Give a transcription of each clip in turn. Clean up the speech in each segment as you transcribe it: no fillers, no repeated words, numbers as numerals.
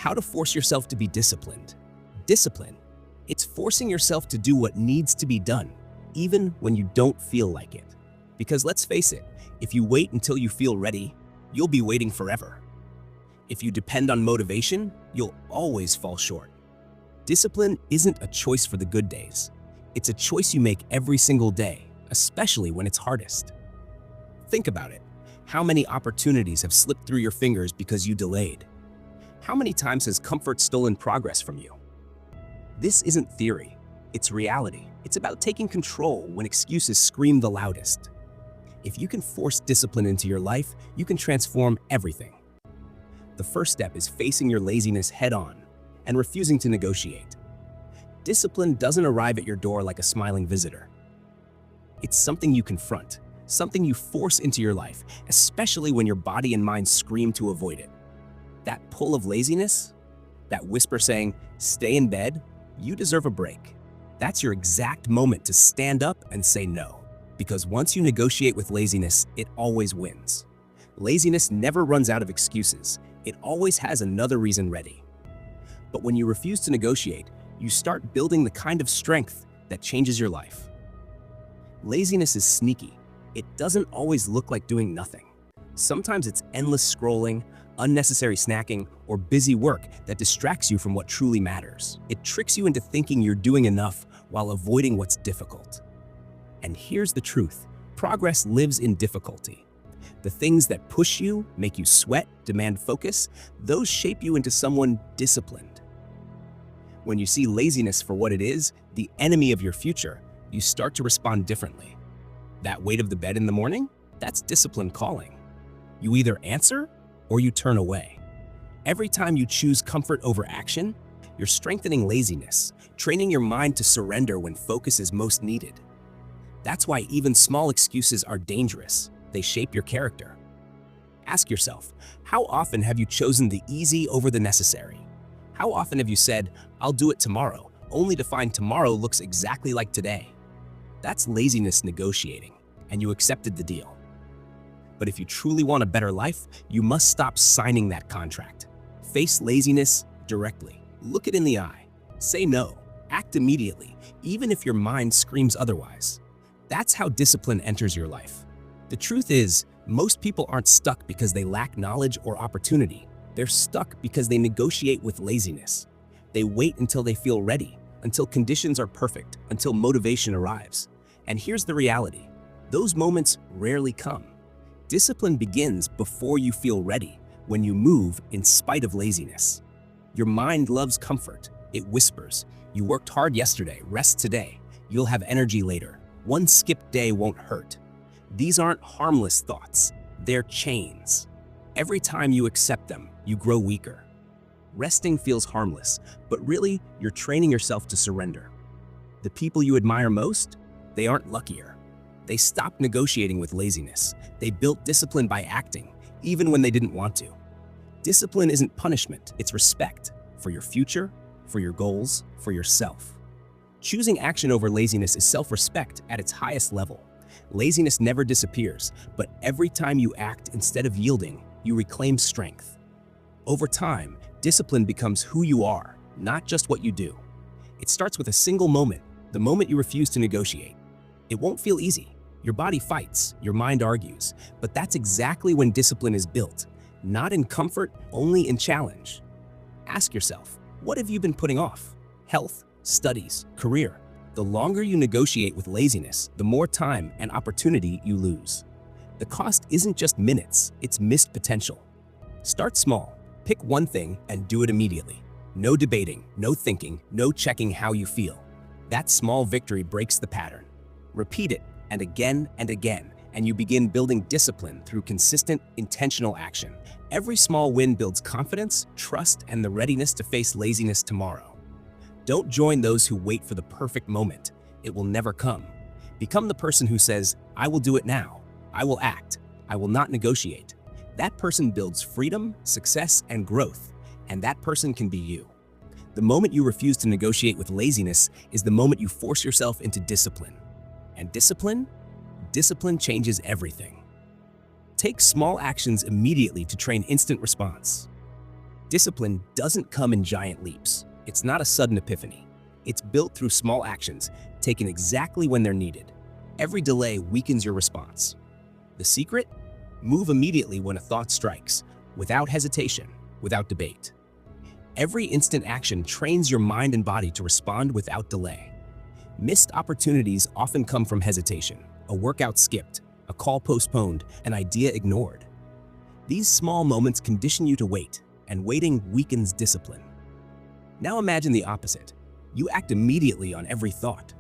How to force yourself to be disciplined. Discipline. It's forcing yourself to do what needs to be done, even when you don't feel like it. Because let's face it, if you wait until you feel ready, you'll be waiting forever. If you depend on motivation, you'll always fall short. Discipline isn't a choice for the good days. It's a choice you make every single day, especially when it's hardest. Think about it. How many opportunities have slipped through your fingers because you delayed? How many times has comfort stolen progress from you? This isn't theory, it's reality. It's about taking control when excuses scream the loudest. If you can force discipline into your life, you can transform everything. The first step is facing your laziness head-on and refusing to negotiate. Discipline doesn't arrive at your door like a smiling visitor. It's something you confront, something you force into your life, especially when your body and mind scream to avoid it. That pull of laziness, that whisper saying, "Stay in bed, you deserve a break." That's your exact moment to stand up and say no. Because once you negotiate with laziness, it always wins. Laziness never runs out of excuses. It always has another reason ready. But when you refuse to negotiate, you start building the kind of strength that changes your life. Laziness is sneaky. It doesn't always look like doing nothing. Sometimes it's endless scrolling, unnecessary snacking, or busy work that distracts you from what truly matters. It tricks you into thinking you're doing enough while avoiding what's difficult. And here's the truth: progress lives in difficulty. The things that push you, make you sweat, demand focus, those shape you into someone disciplined. When you see laziness for what it is, the enemy of your future, you start to respond differently. That weight of the bed in the morning? That's discipline calling. You either answer or you turn away. Every time you choose comfort over action, you're strengthening laziness, training your mind to surrender when focus is most needed. That's why even small excuses are dangerous. They shape your character. Ask yourself, how often have you chosen the easy over the necessary? How often have you said, "I'll do it tomorrow," only to find tomorrow looks exactly like today? That's laziness negotiating, and you accepted the deal. But if you truly want a better life, you must stop signing that contract. Face laziness directly. Look it in the eye. Say no. Act immediately, even if your mind screams otherwise. That's how discipline enters your life. The truth is, most people aren't stuck because they lack knowledge or opportunity. They're stuck because they negotiate with laziness. They wait until they feel ready, until conditions are perfect, until motivation arrives. And here's the reality: those moments rarely come. Discipline begins before you feel ready, when you move in spite of laziness. Your mind loves comfort. It whispers, "You worked hard yesterday, rest today. You'll have energy later. One skipped day won't hurt." These aren't harmless thoughts. They're chains. Every time you accept them, you grow weaker. Resting feels harmless, but really, you're training yourself to surrender. The people you admire most, they aren't luckier. They stopped negotiating with laziness. They built discipline by acting, even when they didn't want to. Discipline isn't punishment, it's respect for your future, for your goals, for yourself. Choosing action over laziness is self-respect at its highest level. Laziness never disappears, but every time you act instead of yielding, you reclaim strength. Over time, discipline becomes who you are, not just what you do. It starts with a single moment, the moment you refuse to negotiate. It won't feel easy. Your body fights, your mind argues, but that's exactly when discipline is built. Not in comfort, only in challenge. Ask yourself, what have you been putting off? Health, studies, career. The longer you negotiate with laziness, the more time and opportunity you lose. The cost isn't just minutes, it's missed potential. Start small. Pick one thing and do it immediately. No debating, no thinking, no checking how you feel. That small victory breaks the pattern. Repeat it, and again, and you begin building discipline through consistent, intentional action. Every small win builds confidence, trust, and the readiness to face laziness tomorrow. Don't join those who wait for the perfect moment. It will never come. Become the person who says, "I will do it now. I will act. I will not negotiate." That person builds freedom, success, and growth, and that person can be you. The moment you refuse to negotiate with laziness is the moment you force yourself into discipline. And discipline changes everything. Take small actions immediately to train instant response. Discipline doesn't come in giant leaps. It's not a sudden epiphany. It's built through small actions, taken exactly when they're needed. Every delay weakens your response. The secret? Move immediately when a thought strikes, without hesitation, without debate. Every instant action trains your mind and body to respond without delay. Missed opportunities often come from hesitation, a workout skipped, a call postponed, an idea ignored. These small moments condition you to wait, and waiting weakens discipline. Now imagine the opposite. You act immediately on every thought.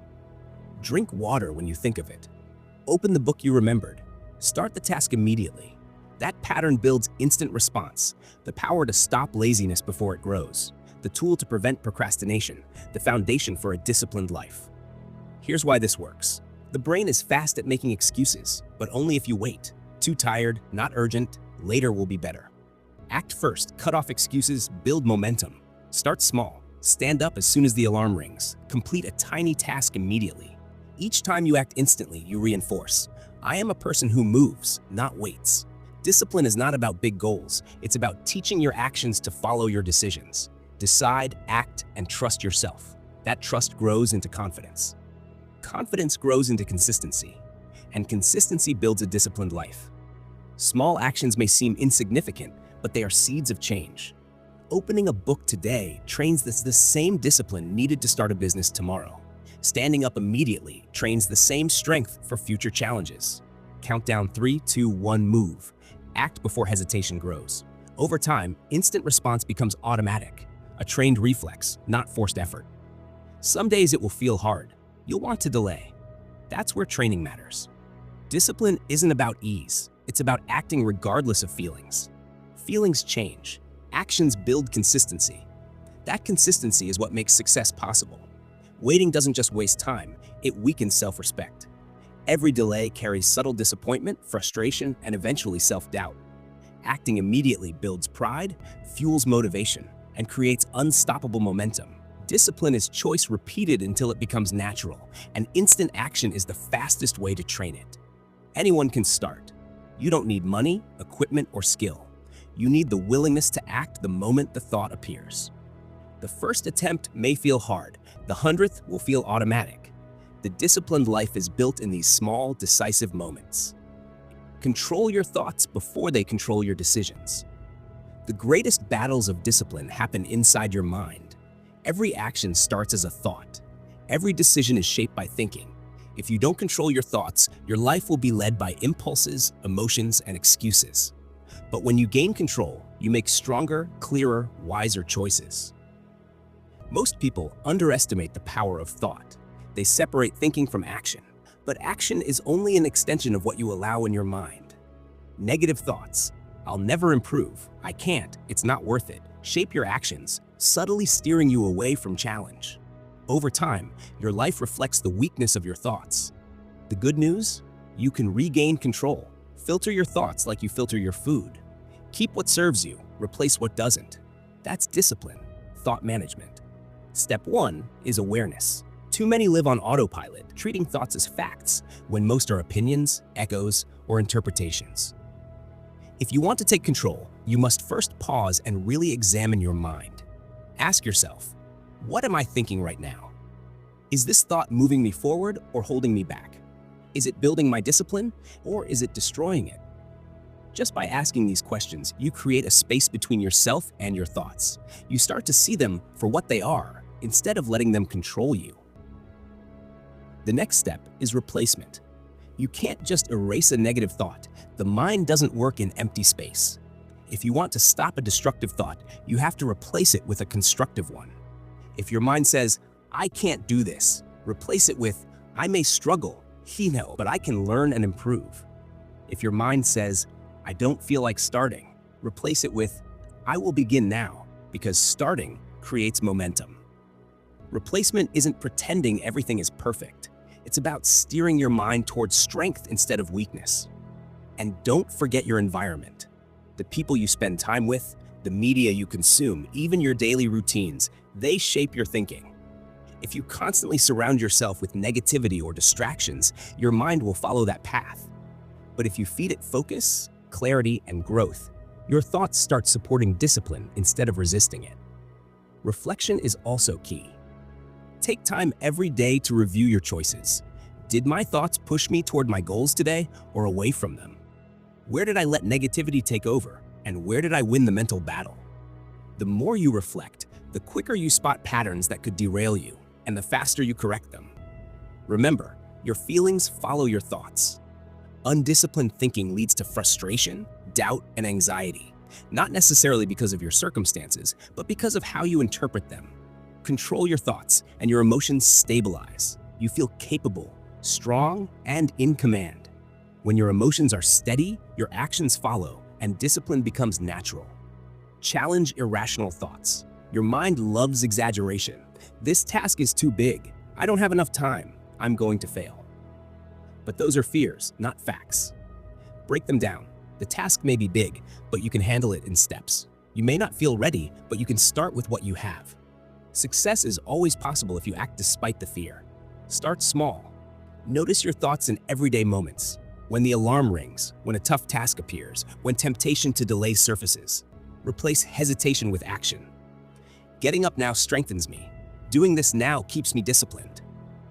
Drink water when you think of it. Open the book you remembered. Start the task immediately. That pattern builds instant response, the power to stop laziness before it grows, the tool to prevent procrastination, the foundation for a disciplined life. Here's why this works. The brain is fast at making excuses, but only if you wait. Too tired, not urgent, later will be better. Act first, cut off excuses, build momentum. Start small. Stand up as soon as the alarm rings. Complete a tiny task immediately. Each time you act instantly, you reinforce. I am a person who moves, not waits. Discipline is not about big goals. It's about teaching your actions to follow your decisions. Decide, act, and trust yourself. That trust grows into confidence. Confidence grows into consistency, and consistency builds a disciplined life. Small actions may seem insignificant, but they are seeds of change. Opening a book today trains the same discipline needed to start a business tomorrow. Standing up immediately trains the same strength for future challenges. Count down 3, 2, 1, move. Act before hesitation grows. Over time, instant response becomes automatic, a trained reflex, not forced effort. Some days it will feel hard. You'll want to delay. That's where training matters. Discipline isn't about ease. It's about acting regardless of feelings. Feelings change. Actions build consistency. That consistency is what makes success possible. Waiting doesn't just waste time, it weakens self-respect. Every delay carries subtle disappointment, frustration, and eventually self-doubt. Acting immediately builds pride, fuels motivation, and creates unstoppable momentum. Discipline is choice repeated until it becomes natural, and instant action is the fastest way to train it. Anyone can start. You don't need money, equipment, or skill. You need the willingness to act the moment the thought appears. The first attempt may feel hard. The 100th will feel automatic. The disciplined life is built in these small, decisive moments. Control your thoughts before they control your decisions. The greatest battles of discipline happen inside your mind. Every action starts as a thought. Every decision is shaped by thinking. If you don't control your thoughts, your life will be led by impulses, emotions, and excuses. But when you gain control, you make stronger, clearer, wiser choices. Most people underestimate the power of thought. They separate thinking from action, but action is only an extension of what you allow in your mind. Negative thoughts, I'll never improve, I can't, it's not worth it, shape your actions, subtly steering you away from challenge. Over time, your life reflects the weakness of your thoughts. The good news? You can regain control. Filter your thoughts like you filter your food. Keep what serves you, replace what doesn't. That's discipline, thought management. Step 1 is awareness. Too many live on autopilot, treating thoughts as facts, when most are opinions, echoes, or interpretations. If you want to take control, you must first pause and really examine your mind. Ask yourself, what am I thinking right now? Is this thought moving me forward or holding me back? Is it building my discipline, or is it destroying it? Just by asking these questions, you create a space between yourself and your thoughts. You start to see them for what they are, instead of letting them control you. The next step is replacement. You can't just erase a negative thought. The mind doesn't work in empty space. If you want to stop a destructive thought, you have to replace it with a constructive one. If your mind says, I can't do this, replace it with, I may struggle, but I can learn and improve. If your mind says, I don't feel like starting, replace it with, I will begin now, because starting creates momentum. Replacement isn't pretending everything is perfect. It's about steering your mind towards strength instead of weakness. And don't forget your environment. The people you spend time with, the media you consume, even your daily routines, they shape your thinking. If you constantly surround yourself with negativity or distractions, your mind will follow that path. But if you feed it focus, clarity, and growth, Your thoughts start supporting discipline instead of resisting it. Reflection is also key. Take time every day to review your choices. Did my thoughts push me toward my goals today or away from them? Where did I let negativity take over, and where did I win the mental battle? The more you reflect, the quicker you spot patterns that could derail you, and the faster you correct them. Remember, your feelings follow your thoughts. Undisciplined thinking leads to frustration, doubt, and anxiety, not necessarily because of your circumstances, but because of how you interpret them. Control your thoughts, and your emotions stabilize. You feel capable, strong, and in command. When your emotions are steady, your actions follow, and discipline becomes natural. Challenge irrational thoughts. Your mind loves exaggeration. This task is too big. I don't have enough time. I'm going to fail. But those are fears, not facts. Break them down. The task may be big, but you can handle it in steps. You may not feel ready, but you can start with what you have. Success is always possible if you act despite the fear. Start small. Notice your thoughts in everyday moments. When the alarm rings, when a tough task appears, when temptation to delay surfaces. Replace hesitation with action. Getting up now strengthens me. Doing this now keeps me disciplined.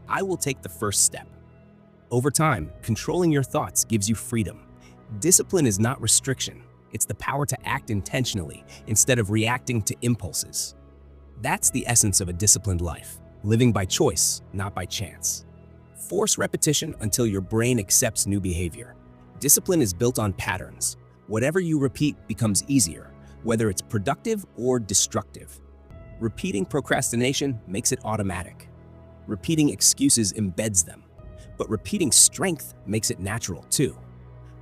I will take the first step. Over time, controlling your thoughts gives you freedom. Discipline is not restriction. It's the power to act intentionally instead of reacting to impulses. That's the essence of a disciplined life, living by choice, not by chance. Force repetition until your brain accepts new behavior. Discipline is built on patterns. Whatever you repeat becomes easier, whether it's productive or destructive. Repeating procrastination makes it automatic. Repeating excuses embeds them. But repeating strength makes it natural too.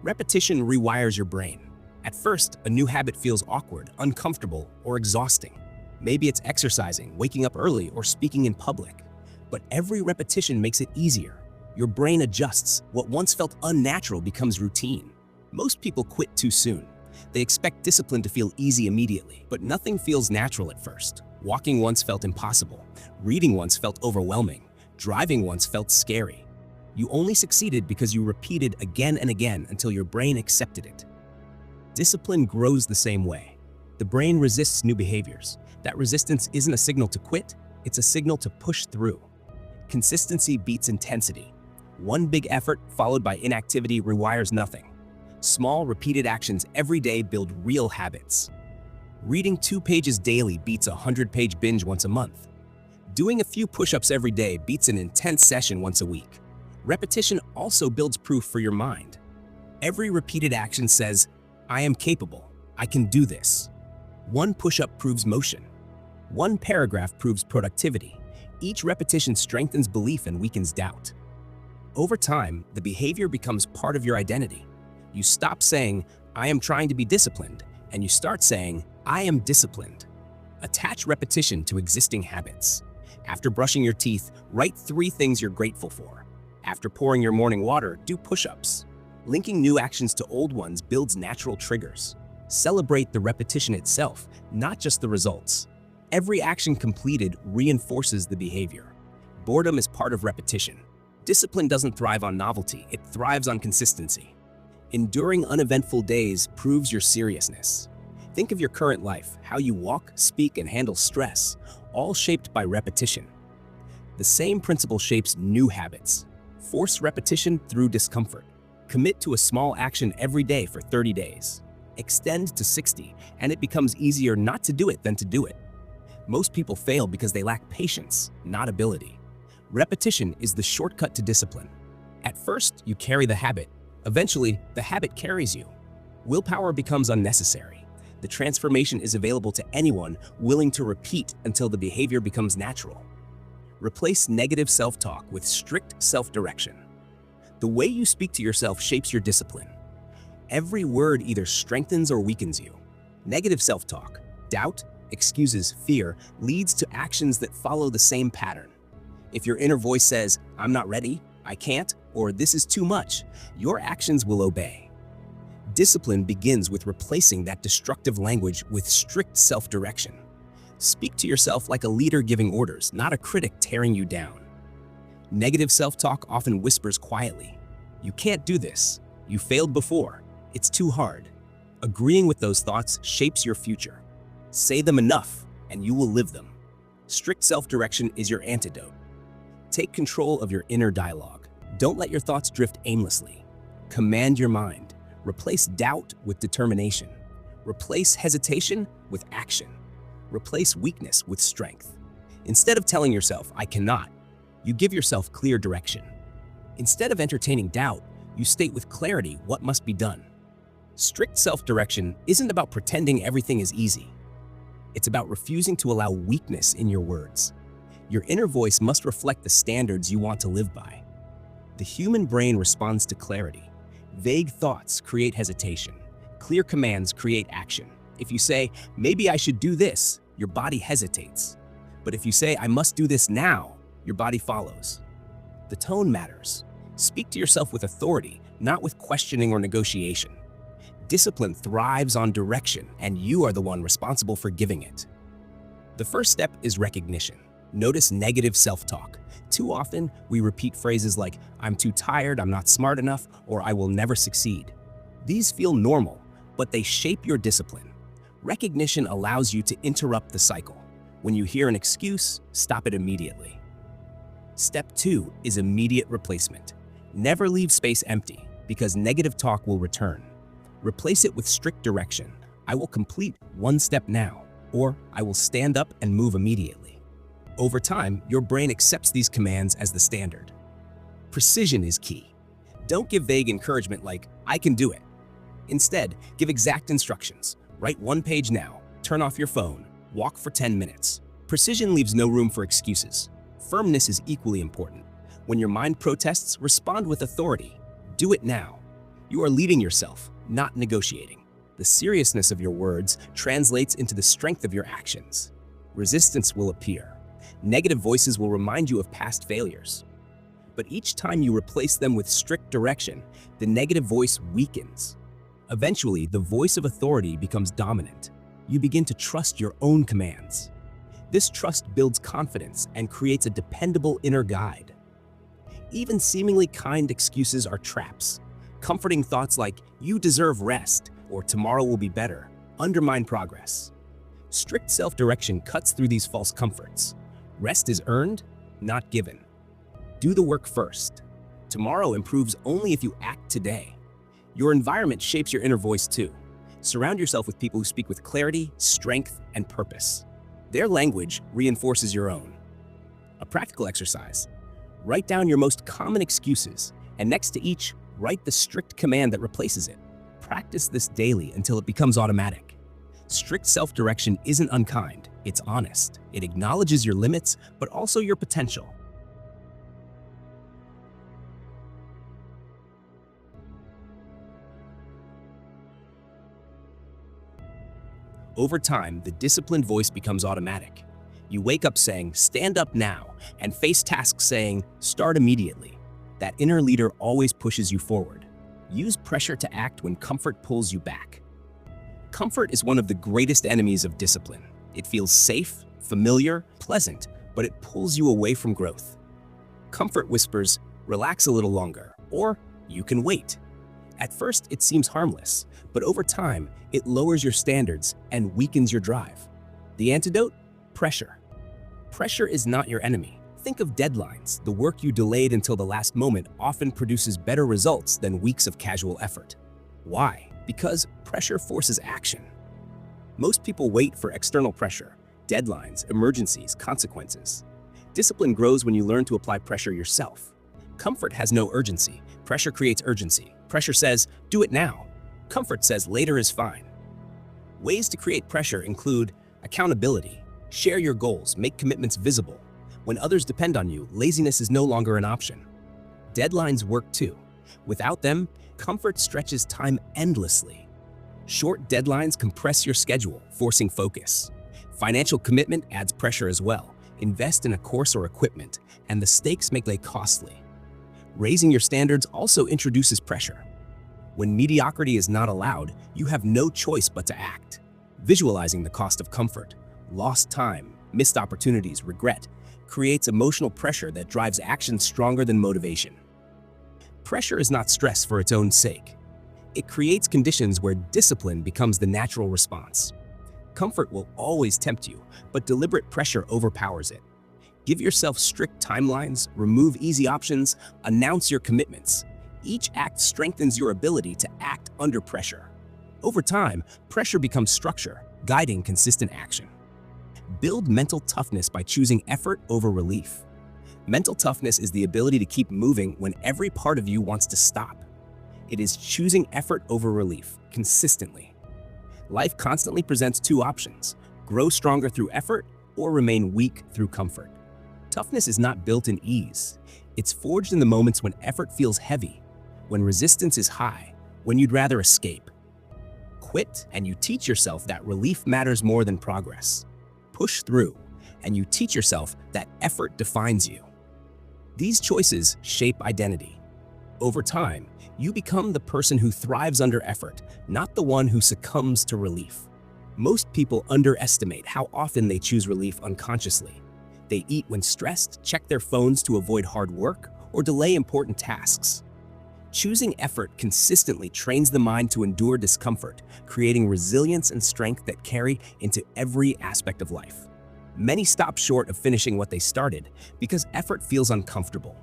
Repetition rewires your brain. At first, a new habit feels awkward, uncomfortable, or exhausting. Maybe it's exercising, waking up early, or speaking in public. But every repetition makes it easier. Your brain adjusts. What once felt unnatural becomes routine. Most people quit too soon. They expect discipline to feel easy immediately, but nothing feels natural at first. Walking once felt impossible. Reading once felt overwhelming. Driving once felt scary. You only succeeded because you repeated again and again until your brain accepted it. Discipline grows the same way. The brain resists new behaviors. That resistance isn't a signal to quit, it's a signal to push through. Consistency beats intensity. One big effort followed by inactivity rewires nothing. Small, repeated actions every day build real habits. Reading 2 pages daily beats a 100-page binge once a month. Doing a few push-ups every day beats an intense session once a week. Repetition also builds proof for your mind. Every repeated action says, I am capable, I can do this. One push-up proves motion. One paragraph proves productivity. Each repetition strengthens belief and weakens doubt. Over time, the behavior becomes part of your identity. You stop saying, I am trying to be disciplined, and you start saying, I am disciplined. Attach repetition to existing habits. After brushing your teeth, write 3 things you're grateful for. After pouring your morning water, do push-ups. Linking new actions to old ones builds natural triggers. Celebrate the repetition itself, not just the results. Every action completed reinforces the behavior. Boredom is part of repetition. Discipline doesn't thrive on novelty, it thrives on consistency. Enduring uneventful days proves your seriousness. Think of your current life, how you walk, speak, and handle stress, all shaped by repetition. The same principle shapes new habits. Force repetition through discomfort. Commit to a small action every day for 30 days. Extend to 60, and it becomes easier not to do it than to do it. Most people fail because they lack patience, not ability. Repetition is the shortcut to discipline. At first, you carry the habit. Eventually, the habit carries you. Willpower becomes unnecessary. The transformation is available to anyone willing to repeat until the behavior becomes natural. Replace negative self-talk with strict self-direction. The way you speak to yourself shapes your discipline. Every word either strengthens or weakens you. Negative self-talk, doubt, excuses, fear, leads to actions that follow the same pattern. If your inner voice says, I'm not ready, I can't, or this is too much, your actions will obey. Discipline begins with replacing that destructive language with strict self-direction. Speak to yourself like a leader giving orders, not a critic tearing you down. Negative self-talk often whispers quietly, you can't do this, you failed before, it's too hard. Agreeing with those thoughts shapes your future. Say them enough, and you will live them. Strict self-direction is your antidote. Take control of your inner dialogue. Don't let your thoughts drift aimlessly. Command your mind. Replace doubt with determination. Replace hesitation with action. Replace weakness with strength. Instead of telling yourself, "I cannot," you give yourself clear direction. Instead of entertaining doubt, you state with clarity what must be done. Strict self-direction isn't about pretending everything is easy. It's about refusing to allow weakness in your words. Your inner voice must reflect the standards you want to live by. The human brain responds to clarity. Vague thoughts create hesitation. Clear commands create action. If you say, "Maybe I should do this," your body hesitates. But if you say, "I must do this now," your body follows. The tone matters. Speak to yourself with authority, not with questioning or negotiation. Discipline thrives on direction, and you are the one responsible for giving it. The first step is recognition. Notice negative self-talk. Too often, we repeat phrases like, "I'm too tired, I'm not smart enough," or "I will never succeed." These feel normal, but they shape your discipline. Recognition allows you to interrupt the cycle. When you hear an excuse, stop it immediately. Step 2 is immediate replacement. Never leave space empty, because negative talk will return. Replace it with strict direction. "I will complete one step now," or "I will stand up and move immediately." Over time, your brain accepts these commands as the standard. Precision is key. Don't give vague encouragement like, "I can do it." Instead, give exact instructions. Write one page now, turn off your phone, walk for 10 minutes. Precision leaves no room for excuses. Firmness is equally important. When your mind protests, respond with authority. Do it now. You are leading yourself, not negotiating. The seriousness of your words translates into the strength of your actions. Resistance will appear. Negative voices will remind you of past failures. But each time you replace them with strict direction, the negative voice weakens. Eventually, the voice of authority becomes dominant. You begin to trust your own commands. This trust builds confidence and creates a dependable inner guide. Even seemingly kind excuses are traps. Comforting thoughts like, "You deserve rest," or "Tomorrow will be better," undermine progress. Strict self-direction cuts through these false comforts. Rest is earned, not given. Do the work first. Tomorrow improves only if you act today. Your environment shapes your inner voice too. Surround yourself with people who speak with clarity, strength, and purpose. Their language reinforces your own. A practical exercise. Write down your most common excuses, and next to each, write the strict command that replaces it. Practice this daily until it becomes automatic. Strict self-direction isn't unkind, it's honest. It acknowledges your limits, but also your potential. Over time, the disciplined voice becomes automatic. You wake up saying, "Stand up now," and face tasks saying, "Start immediately." That inner leader always pushes you forward. Use pressure to act when comfort pulls you back. Comfort is one of the greatest enemies of discipline. It feels safe, familiar, pleasant, but it pulls you away from growth. Comfort whispers, "Relax a little longer," or "You can wait." At first, it seems harmless, but over time, it lowers your standards and weakens your drive. The antidote? Pressure. Pressure is not your enemy. Think of deadlines. The work you delayed until the last moment often produces better results than weeks of casual effort. Why? Because pressure forces action. Most people wait for external pressure, deadlines, emergencies, consequences. Discipline grows when you learn to apply pressure yourself. Comfort has no urgency. Pressure creates urgency. Pressure says, "Do it now." Comfort says, "Later is fine." Ways to create pressure include accountability. Share your goals, make commitments visible. When others depend on you, laziness is no longer an option. Deadlines work too. Without them, comfort stretches time endlessly. Short deadlines compress your schedule, forcing focus. Financial commitment adds pressure as well. Invest in a course or equipment, and the stakes make it costly. Raising your standards also introduces pressure. When mediocrity is not allowed, you have no choice but to act. Visualizing the cost of comfort, lost time, missed opportunities, regret, creates emotional pressure that drives action stronger than motivation. Pressure is not stress for its own sake. It creates conditions where discipline becomes the natural response. Comfort will always tempt you, but deliberate pressure overpowers it. Give yourself strict timelines, remove easy options, announce your commitments. Each act strengthens your ability to act under pressure. Over time, pressure becomes structure, guiding consistent action. Build mental toughness by choosing effort over relief. Mental toughness is the ability to keep moving when every part of you wants to stop. It is choosing effort over relief, consistently. Life constantly presents two options: grow stronger through effort or remain weak through comfort. Toughness is not built in ease. It's forged in the moments when effort feels heavy, when resistance is high, when you'd rather escape. Quit, and you teach yourself that relief matters more than progress. Push through, and you teach yourself that effort defines you. These choices shape identity. Over time, you become the person who thrives under effort, not the one who succumbs to relief. Most people underestimate how often they choose relief unconsciously. They eat when stressed, check their phones to avoid hard work, or delay important tasks. Choosing effort consistently trains the mind to endure discomfort, creating resilience and strength that carry into every aspect of life. Many stop short of finishing what they started because effort feels uncomfortable.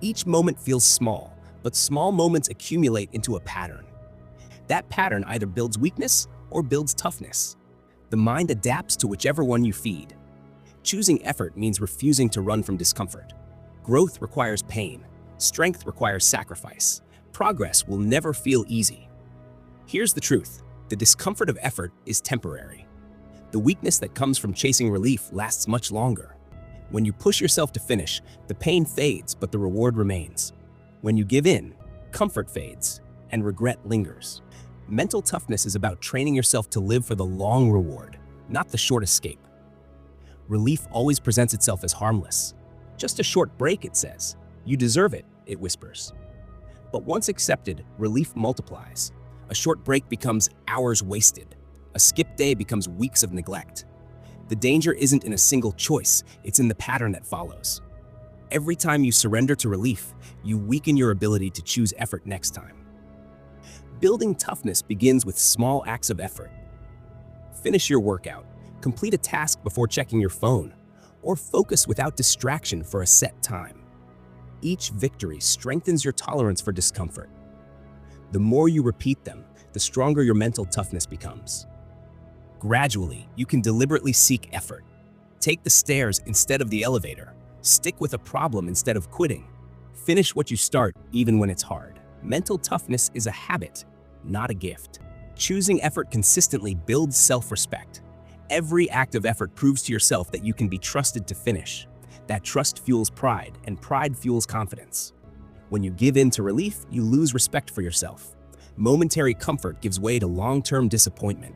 Each moment feels small, but small moments accumulate into a pattern. That pattern either builds weakness or builds toughness. The mind adapts to whichever one you feed. Choosing effort means refusing to run from discomfort. Growth requires pain. Strength requires sacrifice. Progress will never feel easy. Here's the truth: the discomfort of effort is temporary. The weakness that comes from chasing relief lasts much longer. When you push yourself to finish, the pain fades, but the reward remains. When you give in, comfort fades, and regret lingers. Mental toughness is about training yourself to live for the long reward, not the short escape. Relief always presents itself as harmless. Just a short break, it says. You deserve it, it whispers. But once accepted, relief multiplies. A short break becomes hours wasted. A skipped day becomes weeks of neglect. The danger isn't in a single choice, it's in the pattern that follows. Every time you surrender to relief, you weaken your ability to choose effort next time. Building toughness begins with small acts of effort. Finish your workout, complete a task before checking your phone, or focus without distraction for a set time. Each victory strengthens your tolerance for discomfort. The more you repeat them, the stronger your mental toughness becomes. Gradually, you can deliberately seek effort. Take the stairs instead of the elevator. Stick with a problem instead of quitting. Finish what you start, even when it's hard. Mental toughness is a habit, not a gift. Choosing effort consistently builds self-respect. Every act of effort proves to yourself that you can be trusted to finish. That trust fuels pride, and pride fuels confidence. When you give in to relief, you lose respect for yourself. Momentary comfort gives way to long-term disappointment.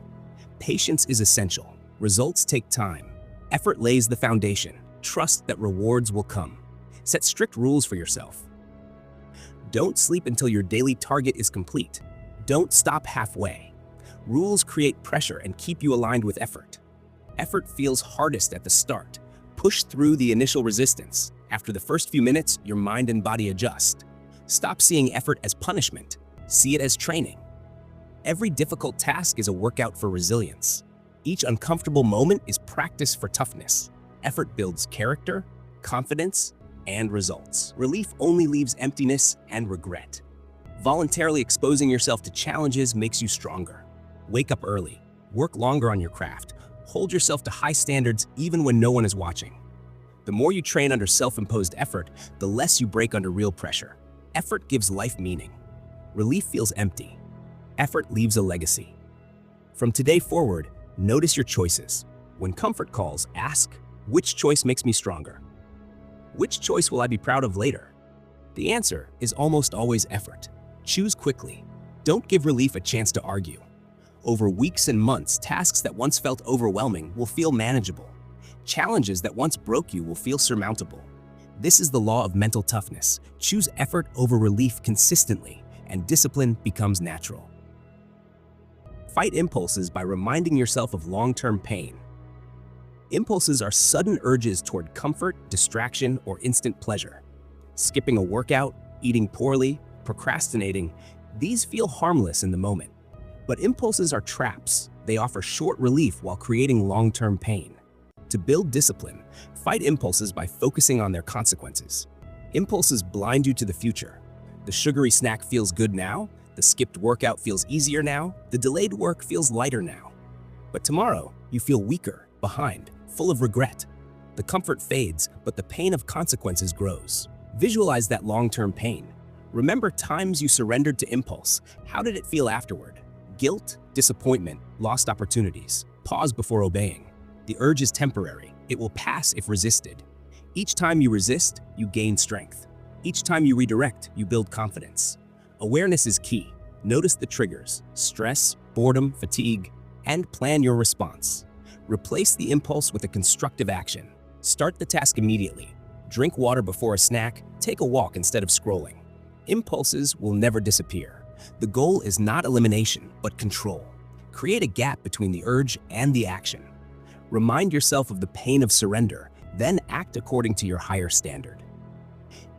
Patience is essential. Results take time. Effort lays the foundation. Trust that rewards will come. Set strict rules for yourself. Don't sleep until your daily target is complete. Don't stop halfway. Rules create pressure and keep you aligned with effort. Effort feels hardest at the start. Push through the initial resistance. After the first few minutes, your mind and body adjust. Stop seeing effort as punishment. See it as training. Every difficult task is a workout for resilience. Each uncomfortable moment is practice for toughness. Effort builds character, confidence, and results. Relief only leaves emptiness and regret. Voluntarily exposing yourself to challenges makes you stronger. Wake up early. Work longer on your craft. Hold yourself to high standards even when no one is watching. The more you train under self-imposed effort, the less you break under real pressure. Effort gives life meaning. Relief feels empty. Effort leaves a legacy. From today forward, notice your choices. When comfort calls, ask, which choice makes me stronger? Which choice will I be proud of later? The answer is almost always effort. Choose quickly. Don't give relief a chance to argue. Over weeks and months, tasks that once felt overwhelming will feel manageable. Challenges that once broke you will feel surmountable. This is the law of mental toughness. Choose effort over relief consistently, and discipline becomes natural. Fight impulses by reminding yourself of long-term pain. Impulses are sudden urges toward comfort, distraction, or instant pleasure. Skipping a workout, eating poorly, procrastinating, These feel harmless in the moment, but impulses are traps. They offer short relief while creating long-term pain. To build discipline, fight impulses by focusing on their consequences. Impulses blind you to the future. The sugary snack feels good now, the skipped workout feels easier now, the delayed work feels lighter now. But tomorrow, you feel weaker, behind, full of regret. The comfort fades, but the pain of consequences grows. Visualize that long-term pain. Remember times you surrendered to impulse. How did it feel afterward? Guilt, disappointment, lost opportunities. Pause before obeying. The urge is temporary. It will pass if resisted. Each time you resist, you gain strength. Each time you redirect, you build confidence. Awareness is key. Notice the triggers, stress, boredom, fatigue, and plan your response. Replace the impulse with a constructive action. Start the task immediately. Drink water before a snack, take a walk instead of scrolling. Impulses will never disappear. The goal is not elimination, but control. Create a gap between the urge and the action. Remind yourself of the pain of surrender, then act according to your higher standard.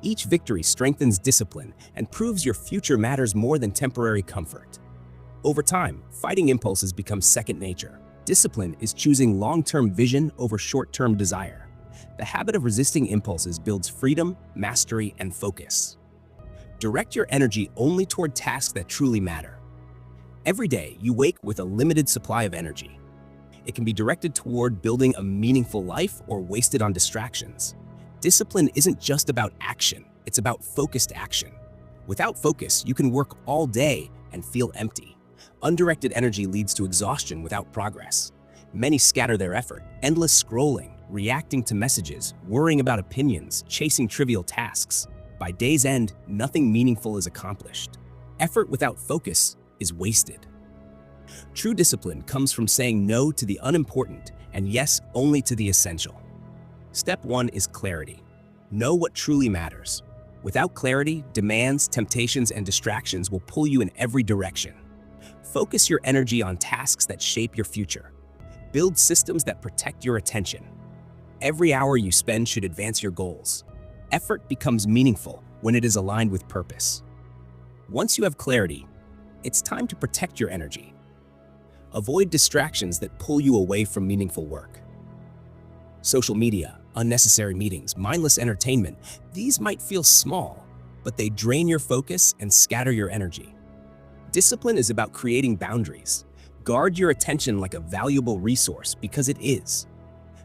Each victory strengthens discipline and proves your future matters more than temporary comfort. Over time, fighting impulses becomes second nature. Discipline is choosing long-term vision over short-term desire. The habit of resisting impulses builds freedom, mastery, and focus. Direct your energy only toward tasks that truly matter. Every day, you wake with a limited supply of energy. It can be directed toward building a meaningful life or wasted on distractions. Discipline isn't just about action, it's about focused action. Without focus, you can work all day and feel empty. Undirected energy leads to exhaustion without progress. Many scatter their effort, endless scrolling, reacting to messages, worrying about opinions, chasing trivial tasks. By day's end, nothing meaningful is accomplished. Effort without focus is wasted. True discipline comes from saying no to the unimportant and yes only to the essential. Step 1 is clarity. Know what truly matters. Without clarity, demands, temptations, and distractions will pull you in every direction. Focus your energy on tasks that shape your future. Build systems that protect your attention. Every hour you spend should advance your goals. Effort becomes meaningful when it is aligned with purpose. Once you have clarity, it's time to protect your energy. Avoid distractions that pull you away from meaningful work. Social media, unnecessary meetings, mindless entertainment, these might feel small, but they drain your focus and scatter your energy. Discipline is about creating boundaries. Guard your attention like a valuable resource because it is.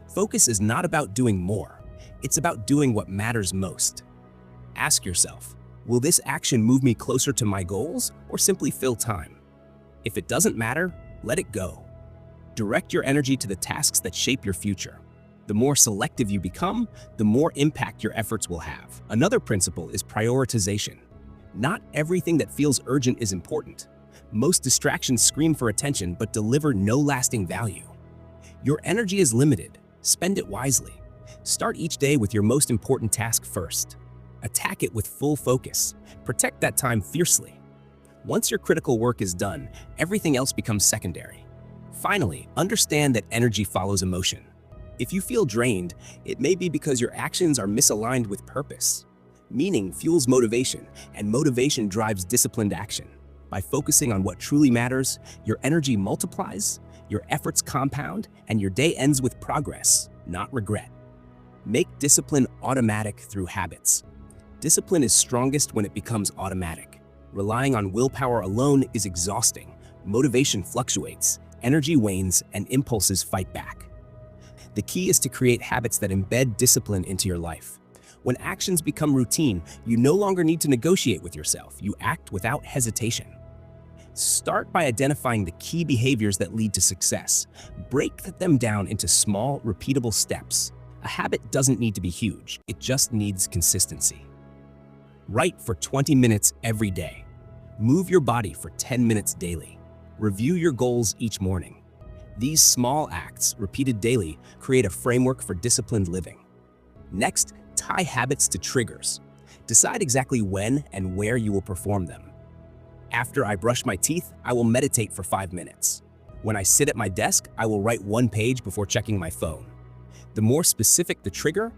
Focus is not about doing more. It's about doing what matters most. Ask yourself, will this action move me closer to my goals or simply fill time? If it doesn't matter, let it go. Direct your energy to the tasks that shape your future. The more selective you become, the more impact your efforts will have. Another principle is prioritization. Not everything that feels urgent is important. Most distractions scream for attention but deliver no lasting value. Your energy is limited. Spend it wisely. Start each day with your most important task first. Attack it with full focus. Protect that time fiercely. Once your critical work is done, everything else becomes secondary. Finally, understand that energy follows emotion. If you feel drained, it may be because your actions are misaligned with purpose. Meaning fuels motivation, and motivation drives disciplined action. By focusing on what truly matters, your energy multiplies, your efforts compound, and your day ends with progress, not regret. Make discipline automatic through habits. Discipline is strongest when it becomes automatic. Relying on willpower alone is exhausting. Motivation fluctuates, energy wanes, and impulses fight back. The key is to create habits that embed discipline into your life. When actions become routine, you no longer need to negotiate with yourself. You act without hesitation. Start by identifying the key behaviors that lead to success. Break them down into small, repeatable steps. A habit doesn't need to be huge, it just needs consistency. Write for 20 minutes every day. Move your body for 10 minutes daily. Review your goals each morning. These small acts, repeated daily, create a framework for disciplined living. Next, tie habits to triggers. Decide exactly when and where you will perform them. After I brush my teeth, I will meditate for 5 minutes. When I sit at my desk, I will write 1 page before checking my phone. The more specific the trigger,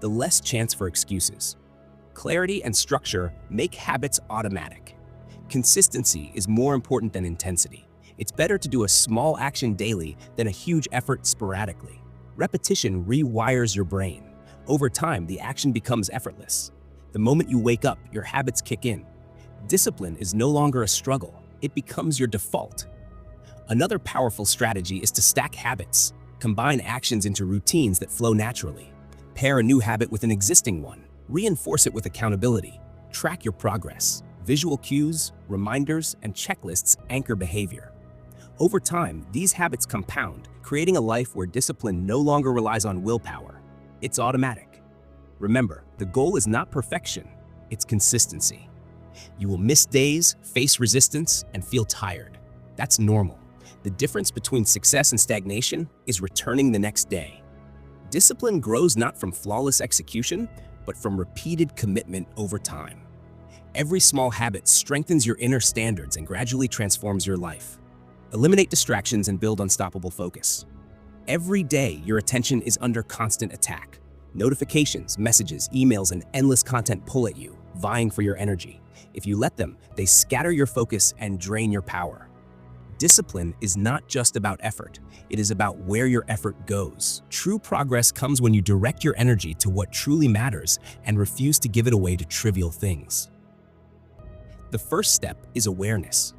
the less chance for excuses. Clarity and structure make habits automatic. Consistency is more important than intensity. It's better to do a small action daily than a huge effort sporadically. Repetition rewires your brain. Over time, the action becomes effortless. The moment you wake up, your habits kick in. Discipline is no longer a struggle. It becomes your default. Another powerful strategy is to stack habits. Combine actions into routines that flow naturally. Pair a new habit with an existing one. Reinforce it with accountability. Track your progress. Visual cues, reminders, and checklists anchor behavior. Over time, these habits compound, creating a life where discipline no longer relies on willpower. It's automatic. Remember, the goal is not perfection, it's consistency. You will miss days, face resistance, and feel tired. That's normal. The difference between success and stagnation is returning the next day. Discipline grows not from flawless execution, but from repeated commitment over time. Every small habit strengthens your inner standards and gradually transforms your life. Eliminate distractions and build unstoppable focus. Every day, your attention is under constant attack. Notifications, messages, emails, and endless content pull at you, vying for your energy. If you let them, they scatter your focus and drain your power. Discipline is not just about effort. It is about where your effort goes. True progress comes when you direct your energy to what truly matters and refuse to give it away to trivial things. The first step is awareness.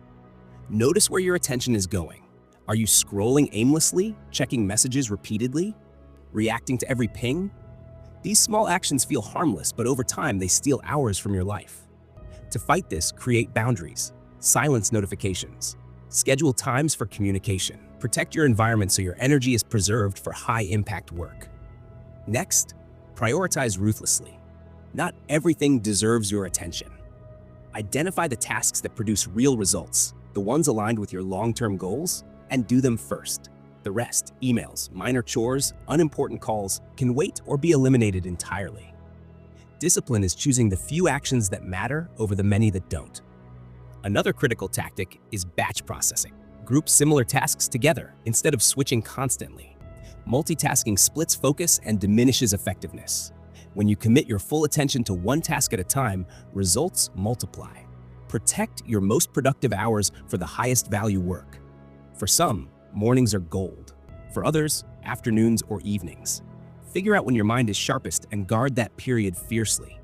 Notice where your attention is going. Are you scrolling aimlessly, checking messages repeatedly, reacting to every ping? These small actions feel harmless, but over time they steal hours from your life. To fight this, create boundaries. Silence notifications. Schedule times for communication. Protect your environment so your energy is preserved for high-impact work. Next, prioritize ruthlessly. Not everything deserves your attention. Identify the tasks that produce real results, the ones aligned with your long-term goals, and do them first. The rest, emails, minor chores, unimportant calls, can wait or be eliminated entirely. Discipline is choosing the few actions that matter over the many that don't. Another critical tactic is batch processing. Group similar tasks together instead of switching constantly. Multitasking splits focus and diminishes effectiveness. When you commit your full attention to one task at a time, results multiply. Protect your most productive hours for the highest value work. For some, mornings are gold. For others, afternoons or evenings. Figure out when your mind is sharpest and guard that period fiercely.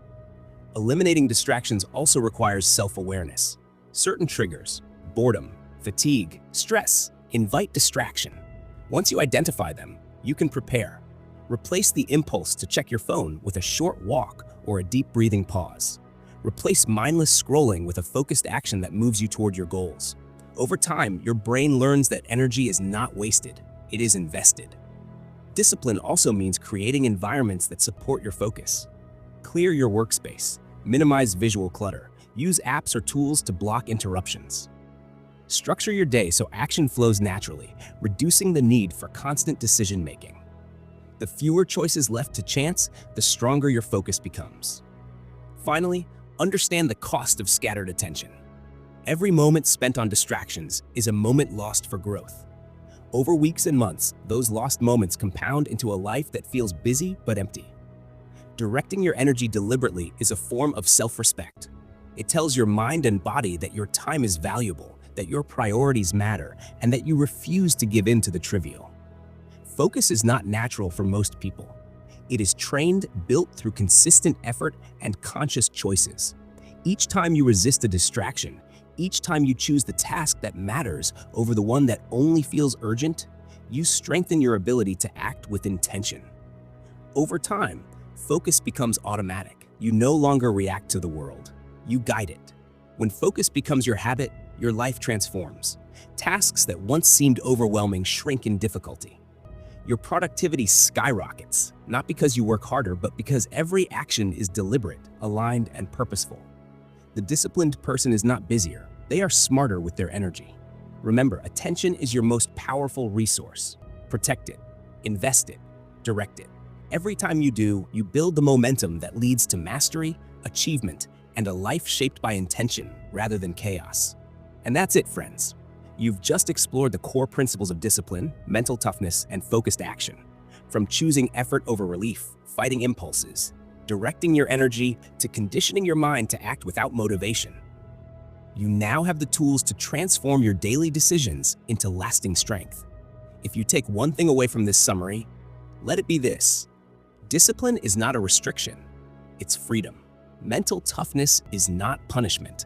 Eliminating distractions also requires self-awareness. Certain triggers, boredom, fatigue, stress, invite distraction. Once you identify them, you can prepare. Replace the impulse to check your phone with a short walk or a deep breathing pause. Replace mindless scrolling with a focused action that moves you toward your goals. Over time, your brain learns that energy is not wasted, it is invested. Discipline also means creating environments that support your focus. Clear your workspace, minimize visual clutter, use apps or tools to block interruptions. Structure your day so action flows naturally, reducing the need for constant decision-making. The fewer choices left to chance, the stronger your focus becomes. Finally, understand the cost of scattered attention. Every moment spent on distractions is a moment lost for growth. Over weeks and months, those lost moments compound into a life that feels busy but empty. Directing your energy deliberately is a form of self-respect. It tells your mind and body that your time is valuable, that your priorities matter, and that you refuse to give in to the trivial. Focus is not natural for most people. It is trained, built through consistent effort and conscious choices. Each time you resist a distraction, each time you choose the task that matters over the one that only feels urgent, you strengthen your ability to act with intention. Over time, focus becomes automatic. You no longer react to the world. You guide it. When focus becomes your habit, your life transforms. Tasks that once seemed overwhelming shrink in difficulty. Your productivity skyrockets, not because you work harder, but because every action is deliberate, aligned, and purposeful. The disciplined person is not busier, they are smarter with their energy. Remember, attention is your most powerful resource. Protect it, invest it, direct it. Every time you do, you build the momentum that leads to mastery, achievement, and a life shaped by intention rather than chaos. And that's it, friends. You've just explored the core principles of discipline, mental toughness, and focused action. From choosing effort over relief, fighting impulses, directing your energy, to conditioning your mind to act without motivation. You now have the tools to transform your daily decisions into lasting strength. If you take one thing away from this summary, let it be this: discipline is not a restriction, it's freedom. Mental toughness is not punishment,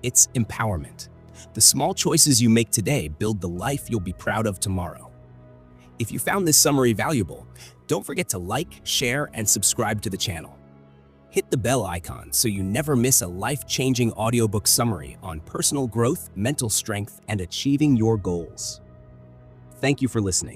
it's empowerment. The small choices you make today build the life you'll be proud of tomorrow. If you found this summary valuable, don't forget to like, share, and subscribe to the channel. Hit the bell icon so you never miss a life-changing audiobook summary on personal growth, mental strength, and achieving your goals. Thank you for listening.